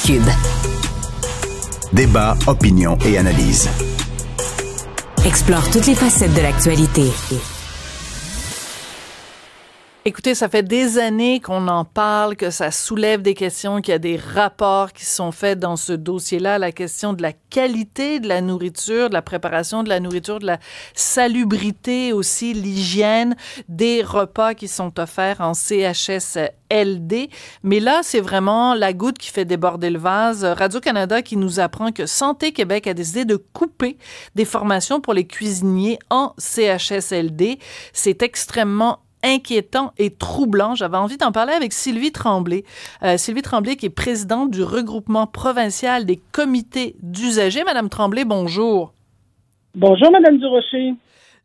Cube. Débat, opinion et analyse. Explore toutes les facettes de l'actualité. Écoutez, ça fait des années qu'on en parle, que ça soulève des questions, qu'il y a des rapports qui sont faits dans ce dossier-là, la question de la qualité de la nourriture, de la préparation de la nourriture, de la salubrité aussi, l'hygiène des repas qui sont offerts en CHSLD. Mais là, c'est vraiment la goutte qui fait déborder le vase. Radio-Canada qui nous apprend que Santé Québec a décidé de couper des formations pour les cuisiniers en CHSLD. C'est extrêmement inquiétant et troublant. J'avais envie d'en parler avec Sylvie Tremblay. Sylvie Tremblay, qui est présidente du regroupement provincial des comités d'usagers. Madame Tremblay, bonjour. Bonjour, Madame Durocher.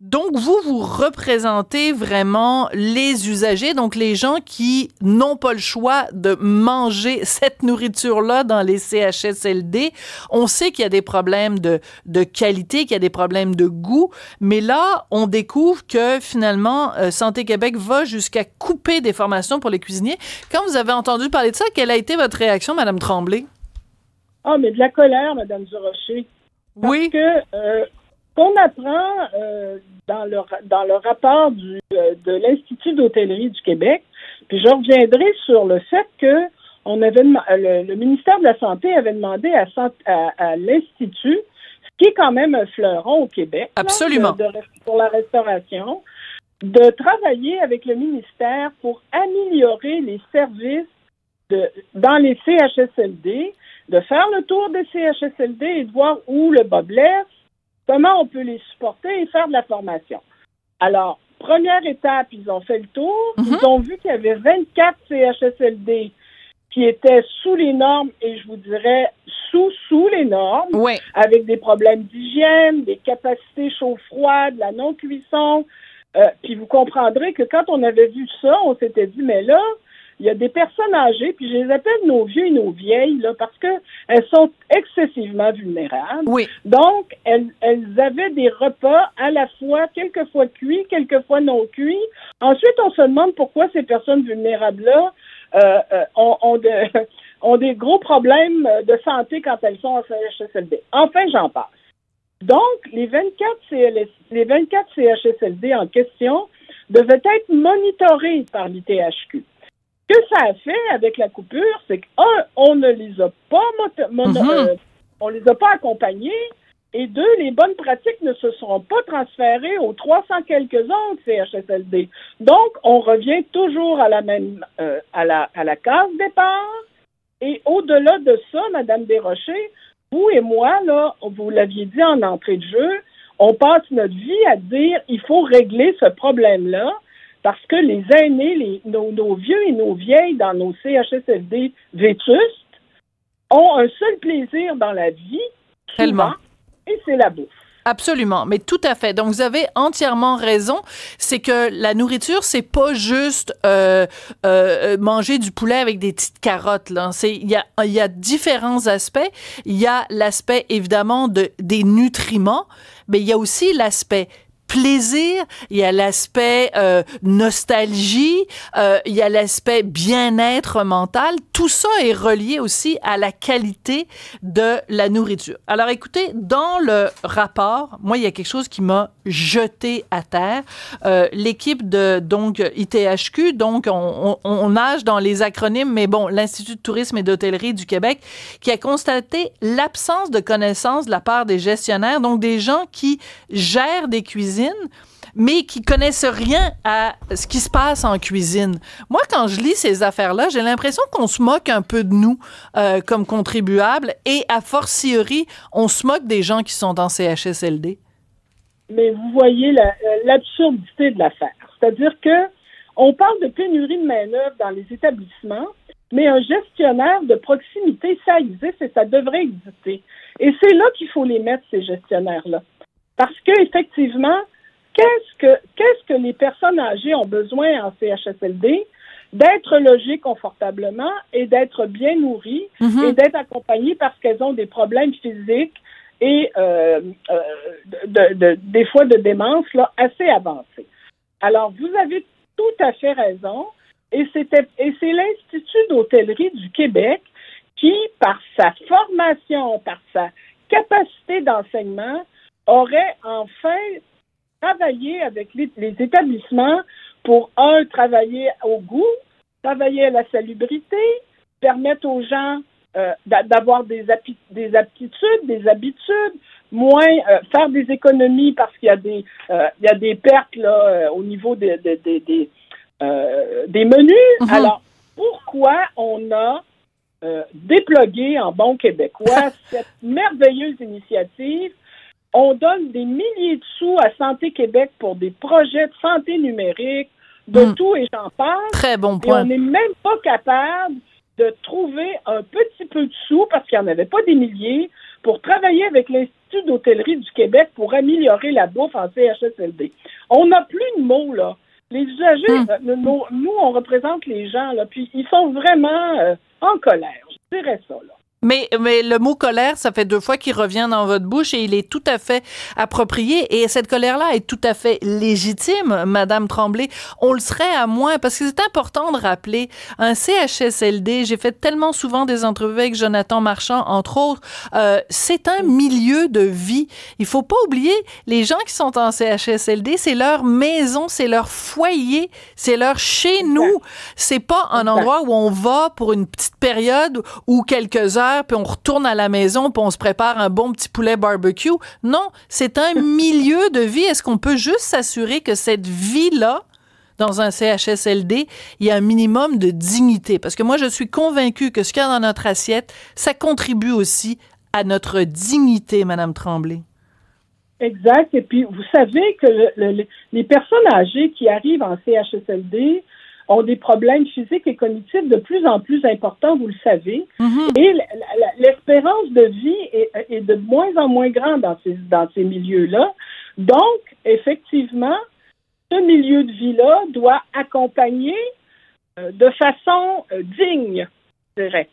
Donc, vous représentez vraiment les usagers, donc les gens qui n'ont pas le choix de manger cette nourriture-là dans les CHSLD. On sait qu'il y a des problèmes de qualité, qu'il y a des problèmes de goût, mais là, on découvre que finalement, Santé Québec va jusqu'à couper des formations pour les cuisiniers. Quand vous avez entendu parler de ça, quelle a été votre réaction, Madame Tremblay? Ah, mais de la colère, Madame Durocher. Oui. Parce que qu'on apprend dans le rapport de l'Institut d'hôtellerie du Québec, puis je reviendrai sur le fait que le ministère de la Santé avait demandé à l'Institut, ce qui est quand même un fleuron au Québec, absolument, pour la restauration, de travailler avec le ministère pour améliorer les services dans les CHSLD, de faire le tour des CHSLD et de voir où le bas blesse, comment on peut les supporter et faire de la formation. Alors, première étape, ils ont fait le tour. Ils ont vu qu'il y avait 24 CHSLD qui étaient sous les normes et je vous dirais sous les normes, oui, avec des problèmes d'hygiène, des capacités chaud-froid, de la non-cuisson. Puis vous comprendrez que quand on avait vu ça, on s'était dit, mais là, il y a des personnes âgées, puis je les appelle nos vieux et nos vieilles, là, parce que elles sont excessivement vulnérables. Oui. Donc, elles avaient des repas à la fois, quelquefois cuits, quelquefois non cuits. Ensuite, on se demande pourquoi ces personnes vulnérables-là ont des gros problèmes de santé quand elles sont en CHSLD. Enfin, j'en passe. Donc, les 24 CHSLD en question devaient être monitorés par l'ITHQ. Ce que ça a fait avec la coupure, c'est on ne les a pas on les a pas accompagnés, et deux, les bonnes pratiques ne se seront pas transférées aux 300 quelques autres CHSLD. Donc, on revient toujours à la même à la case départ. Et au-delà de ça, Madame Desrochers, vous et moi, là, vous l'aviez dit en entrée de jeu, on passe notre vie à dire il faut régler ce problème-là. Parce que les aînés, nos vieux et nos vieilles dans nos CHSLD vétustes ont un seul plaisir dans la vie, tellement, et c'est la bouffe. Absolument, mais tout à fait. Donc, vous avez entièrement raison. C'est que la nourriture, c'est pas juste manger du poulet avec des petites carottes, là. Il y a différents aspects. Il y a l'aspect, évidemment, des nutriments, mais il y a aussi l'aspect plaisir, il y a l'aspect nostalgie, il y a l'aspect bien-être mental. Tout ça est relié aussi à la qualité de la nourriture. Alors écoutez, dans le rapport, moi, il y a quelque chose qui m'a jeté à terre. L'équipe de ITHQ, donc on nage dans les acronymes, mais bon, l'Institut de tourisme et d'hôtellerie du Québec, qui a constaté l'absence de connaissances de la part des gestionnaires, donc des gens qui gèrent des cuisines, mais qui connaissent rien à ce qui se passe en cuisine. Moi, quand je lis ces affaires-là, j'ai l'impression qu'on se moque un peu de nous comme contribuables, et a fortiori, on se moque des gens qui sont en CHSLD. Mais vous voyez l'absurdité de l'affaire. C'est-à-dire que on parle de pénurie de main-d'œuvre dans les établissements, mais un gestionnaire de proximité, ça existe et ça devrait exister. Et c'est là qu'il faut les mettre, ces gestionnaires-là. Parce que, effectivement, qu'est-ce que les personnes âgées ont besoin en CHSLD? D'être logées confortablement et d'être bien nourries et d'être accompagnées parce qu'elles ont des problèmes physiques et des fois de démence là, assez avancés. Alors, vous avez tout à fait raison. Et c'est l'Institut d'hôtellerie du Québec qui, par sa formation, par sa capacité d'enseignement, aurait enfin travaillé avec les établissements pour, travailler au goût, travailler à la salubrité, permettre aux gens d'avoir des aptitudes, des habitudes, moins faire des économies parce qu'il y a des pertes là, au niveau des menus. Mm-hmm. Alors, pourquoi on a déplugué en bon québécois cette merveilleuse initiative? On donne des milliers de sous à Santé Québec pour des projets de santé numérique, de tout et j'en passe. Très bon point. Et on n'est même pas capable de trouver un petit peu de sous, parce qu'il n'y en avait pas des milliers, pour travailler avec l'Institut d'hôtellerie du Québec pour améliorer la bouffe en CHSLD. On n'a plus de mots, là. Les usagers, nous, on représente les gens, là, puis ils sont vraiment en colère. Je dirais ça, là. Mais le mot colère, ça fait 2 fois qu'il revient dans votre bouche et il est tout à fait approprié. Et cette colère-là est tout à fait légitime, Madame Tremblay. On le serait à moins, parce que c'est important de rappeler un CHSLD. J'ai fait tellement souvent des entrevues avec Jonathan Marchand, entre autres. C'est un milieu de vie. Il faut pas oublier, les gens qui sont en CHSLD, c'est leur maison, c'est leur foyer, c'est leur chez nous. C'est pas un endroit où on va pour une petite période ou quelques heures, puis on retourne à la maison, puis on se prépare un bon petit poulet barbecue. Non, c'est un milieu de vie. Est-ce qu'on peut juste s'assurer que cette vie-là, dans un CHSLD, il y a un minimum de dignité? Parce que moi, je suis convaincue que ce qu'il y a dans notre assiette, ça contribue aussi à notre dignité, Madame Tremblay. Exact. Et puis, vous savez que les personnes âgées qui arrivent en CHSLD ont des problèmes physiques et cognitifs de plus en plus importants, vous le savez. Mm-hmm. Et l'espérance de vie est de moins en moins grande dans ces milieux-là. Donc, effectivement, ce milieu de vie-là doit accompagner de façon digne, je dirais.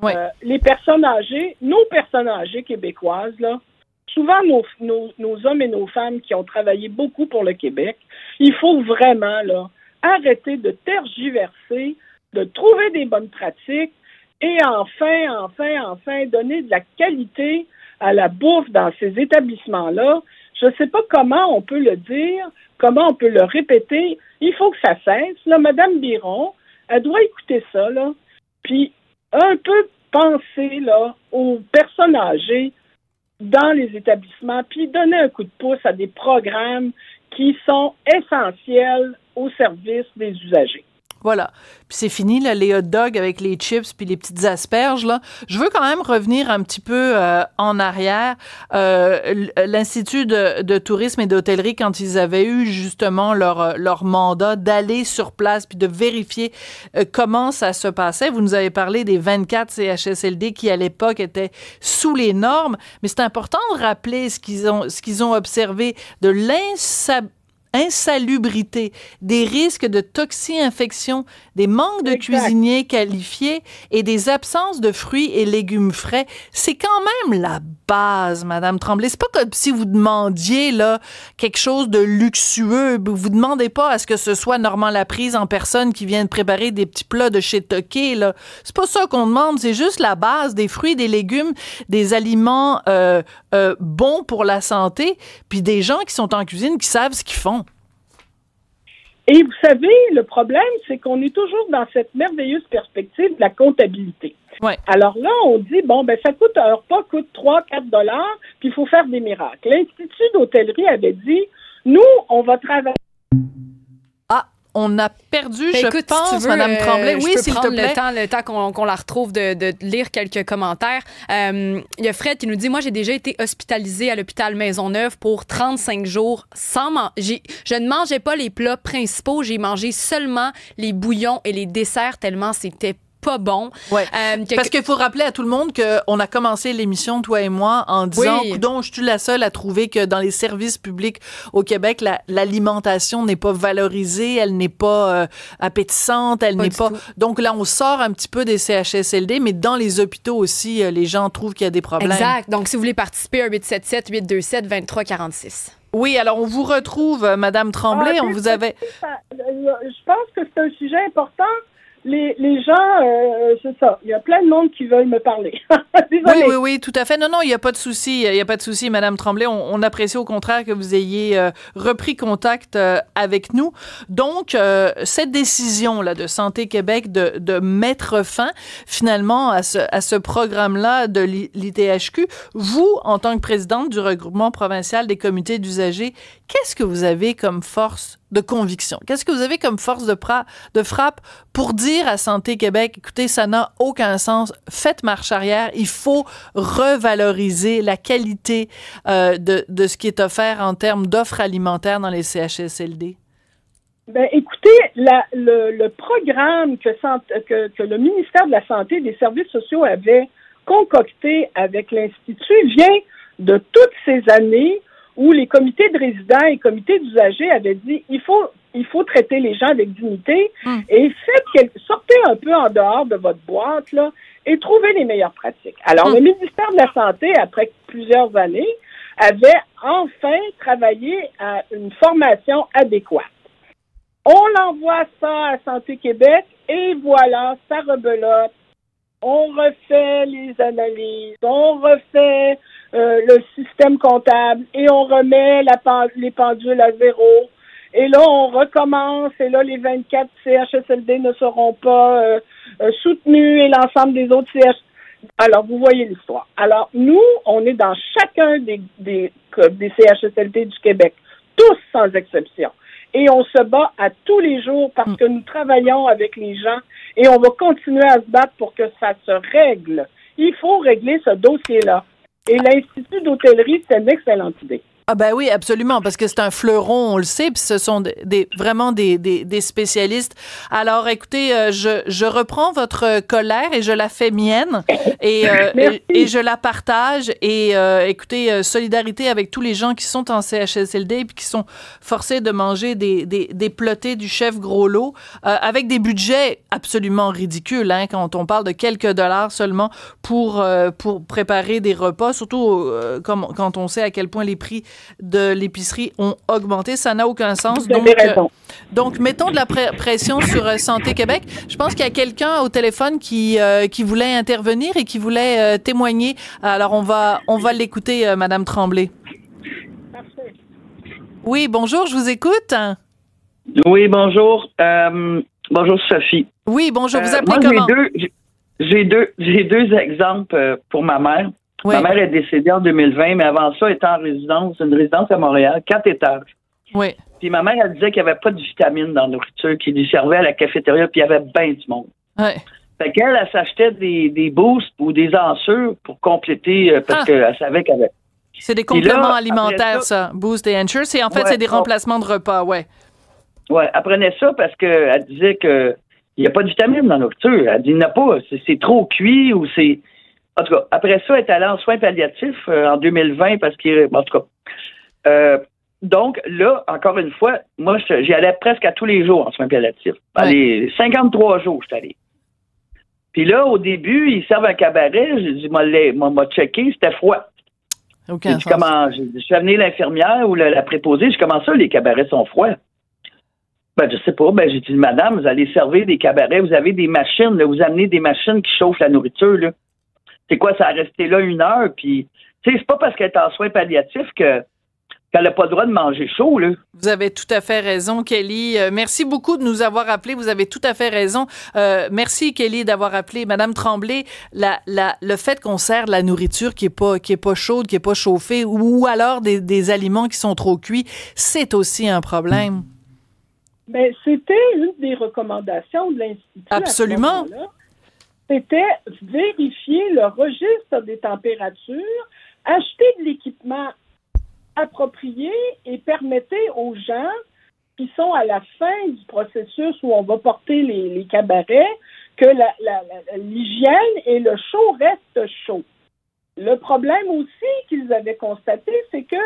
Oui. Les personnes âgées, nos personnes âgées québécoises, là, souvent nos hommes et nos femmes qui ont travaillé beaucoup pour le Québec, il faut vraiment, là, arrêter de tergiverser, de trouver des bonnes pratiques et enfin, donner de la qualité à la bouffe dans ces établissements-là. Je ne sais pas comment on peut le dire, comment on peut le répéter. Il faut que ça cesse. Là, Mme Biron, elle doit écouter ça, là, puis un peu penser là, aux personnes âgées dans les établissements, puis donner un coup de pouce à des programmes qui sont essentiels au service des usagers. Voilà. Puis c'est fini, là, les hot dogs avec les chips puis les petites asperges, là. Je veux quand même revenir un petit peu en arrière. L'Institut de tourisme et d'hôtellerie, quand ils avaient eu justement leur mandat d'aller sur place puis de vérifier comment ça se passait, vous nous avez parlé des 24 CHSLD qui, à l'époque, étaient sous les normes, mais c'est important de rappeler ce qu'ils ont observé de insalubrité, des risques de toxi-infection, des manques de cuisiniers qualifiés et des absences de fruits et légumes frais. C'est quand même la base, Madame Tremblay. C'est pas comme si vous demandiez là quelque chose de luxueux. Vous demandez pas à ce que ce soit Normand Laprise en personne qui vient de préparer des petits plats de chez Toqué, là. C'est pas ça qu'on demande. C'est juste la base, des fruits, des légumes, des aliments bons pour la santé, puis des gens qui sont en cuisine qui savent ce qu'ils font. Et vous savez, le problème, c'est qu'on est toujours dans cette merveilleuse perspective de la comptabilité. Ouais. Alors là, on dit, bon, ben ça coûte un repas, coûte 3-4 $, puis il faut faire des miracles. L'Institut d'hôtellerie avait dit, nous, on va travailler. On a perdu, je pense, si tu veux, Madame Tremblay. Oui, s'il te plaît. Le temps qu'on la retrouve de lire quelques commentaires. Il y a Fred qui nous dit, moi, j'ai déjà été hospitalisée à l'hôpital Maisonneuve pour 35 jours sans manger. Je ne mangeais pas les plats principaux. J'ai mangé seulement les bouillons et les desserts tellement c'était pas bon. Ouais. Parce qu'il faut rappeler à tout le monde qu'on a commencé l'émission, toi et moi, en disant, coudonc, je suis la seule à trouver que dans les services publics au Québec, l'alimentation n'est pas valorisée, elle n'est pas appétissante, elle n'est pas... Donc là, on sort un petit peu des CHSLD, mais dans les hôpitaux aussi, les gens trouvent qu'il y a des problèmes. Exact. Donc, si vous voulez participer, 1-877-827-2346. Oui, alors on vous retrouve, Madame Tremblay. On vous avait... Je pense que c'est un sujet important les gens, c'est ça. Il y a plein de monde qui veulent me parler. Désolée. Oui, tout à fait. Non, il n'y a pas de souci. Il n'y a pas de souci, Madame Tremblay. On apprécie au contraire que vous ayez repris contact avec nous. Donc, cette décision-là de Santé Québec de mettre fin, finalement, à ce programme-là de l'ITHQ, vous, en tant que présidente du regroupement provincial des comités d'usagers, qu'est-ce que vous avez comme force de conviction? Qu'est-ce que vous avez comme force de frappe pour dire à Santé Québec, écoutez, ça n'a aucun sens, faites marche arrière, il faut revaloriser la qualité de ce qui est offert en termes d'offres alimentaires dans les CHSLD? Ben, écoutez, le programme que le ministère de la Santé et des Services sociaux avait concocté avec l'Institut vient de toutes ces années où les comités de résidents et comités d'usagers avaient dit il faut traiter les gens avec dignité et sortez un peu en dehors de votre boîte là et trouvez les meilleures pratiques. Alors, le ministère de la Santé, après plusieurs années, avait enfin travaillé à une formation adéquate. On l'envoie ça à Santé Québec et voilà, ça rebelote. On refait les analyses, on refait le système comptable et on remet les pendules à zéro. Et là, on recommence et là, les 24 CHSLD ne seront pas soutenus et l'ensemble des autres CHSLD. Alors, vous voyez l'histoire. Alors, nous, on est dans chacun des CHSLD du Québec, tous sans exception. Et on se bat à tous les jours parce que nous travaillons avec les gens et on va continuer à se battre pour que ça se règle. Il faut régler ce dossier-là. Et l'Institut d'hôtellerie, c'est une excellente idée. Ah ben oui, absolument, parce que c'est un fleuron, on le sait, puis ce sont vraiment des spécialistes. Alors, écoutez, je reprends votre colère et je la fais mienne et je la partage. Et écoutez, solidarité avec tous les gens qui sont en CHSLD et qui sont forcés de manger des plottés du chef gros lot avec des budgets absolument ridicules, hein, quand on parle de quelques dollars seulement pour préparer des repas, surtout quand on sait à quel point les prix de l'épicerie ont augmenté. Ça n'a aucun sens. Vous avez raison. Donc, mettons de la pression sur Santé Québec. Je pense qu'il y a quelqu'un au téléphone qui voulait intervenir et qui voulait témoigner. Alors, on va l'écouter, Madame Tremblay. Parfait. Oui, bonjour, je vous écoute. Oui, bonjour. Bonjour, Sophie. Oui, bonjour. Vous appelez moi, comment? J'ai deux exemples pour ma mère. Oui. Ma mère est décédée en 2020, mais avant ça, elle était en résidence, une résidence à Montréal, 4 étages. Oui. Puis ma mère, elle disait qu'il n'y avait pas de vitamines dans la nourriture, qui lui servait à la cafétéria, puis il y avait bien du monde. Oui. Fait qu'elle, elle s'achetait des boosts ou des ensures pour compléter, parce qu'elle savait qu'elle avait... C'est des compléments alimentaires, ça, Boost et Ensure. C'est c'est des remplacements de repas, ouais. Ouais, elle prenait ça parce qu'elle disait que il n'y a pas de vitamines dans la nourriture. Elle dit il n'y en a pas, c'est trop cuit ou c'est... En tout cas, après ça, elle est allée en soins palliatifs en 2020 parce en tout cas. Donc, là, encore une fois, moi, j'y allais presque à tous les jours en soins palliatifs. Allez, 53 jours, je suis allé. Puis là, au début, ils servent un cabaret. J'ai dit, m'a checké, c'était froid. Aucun sens. Je suis amené l'infirmière ou la préposée. Je dis, comment ça, les cabarets sont froids? Ben, je sais pas. Ben, j'ai dit, madame, vous allez servir des cabarets. Vous avez des machines, là, vous amenez des machines qui chauffent la nourriture, là. C'est quoi, ça a resté là 1 heure, puis, tu sais, c'est pas parce qu'elle est en soins palliatifs qu'elle n'a pas le droit de manger chaud, là. Vous avez tout à fait raison, Kelly. Merci beaucoup de nous avoir appelés. Vous avez tout à fait raison. Merci, Kelly, d'avoir appelé. Madame Tremblay, le fait qu'on sert de la nourriture qui est pas chaude, qui est pas chauffée, ou alors des aliments qui sont trop cuits, c'est aussi un problème. Ben, c'était une des recommandations de l'Institut. Absolument. C'était vérifier le registre des températures, acheter de l'équipement approprié et permettre aux gens qui sont à la fin du processus où on va porter les cabarets que l'hygiène et le chaud restent chauds. Le problème aussi qu'ils avaient constaté, c'est que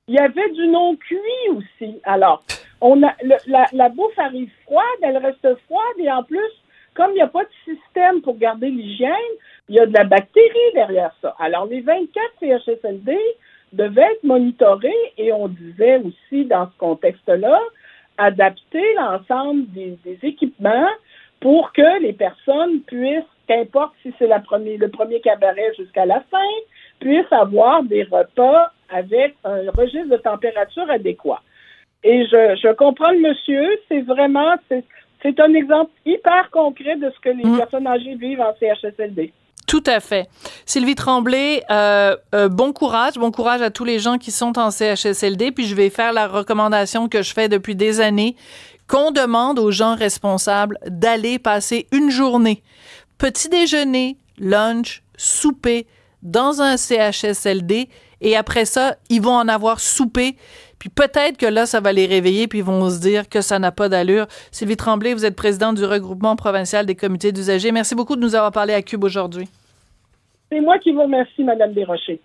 il y avait du non-cuit aussi. Alors, la bouffe arrive froide, elle reste froide et en plus, comme il n'y a pas de système pour garder l'hygiène, il y a de la bactérie derrière ça. Alors, les 24 CHSLD devaient être monitorés et on disait aussi, dans ce contexte-là, adapter l'ensemble des équipements pour que les personnes puissent, qu'importe si c'est le premier cabaret jusqu'à la fin, puissent avoir des repas avec un registre de température adéquat. Et je comprends le monsieur, c'est un exemple hyper concret de ce que les personnes âgées vivent en CHSLD. Tout à fait. Sylvie Tremblay, bon courage à tous les gens qui sont en CHSLD, puis je vais faire la recommandation que je fais depuis des années, qu'on demande aux gens responsables d'aller passer une journée, petit déjeuner, lunch, souper, dans un CHSLD, et après ça, ils vont en avoir soupé, puis peut-être que là, ça va les réveiller, puis ils vont se dire que ça n'a pas d'allure. Sylvie Tremblay, vous êtes présidente du regroupement provincial des comités d'usagers. Merci beaucoup de nous avoir parlé à Cube aujourd'hui. C'est moi qui vous remercie, Madame Desrochers.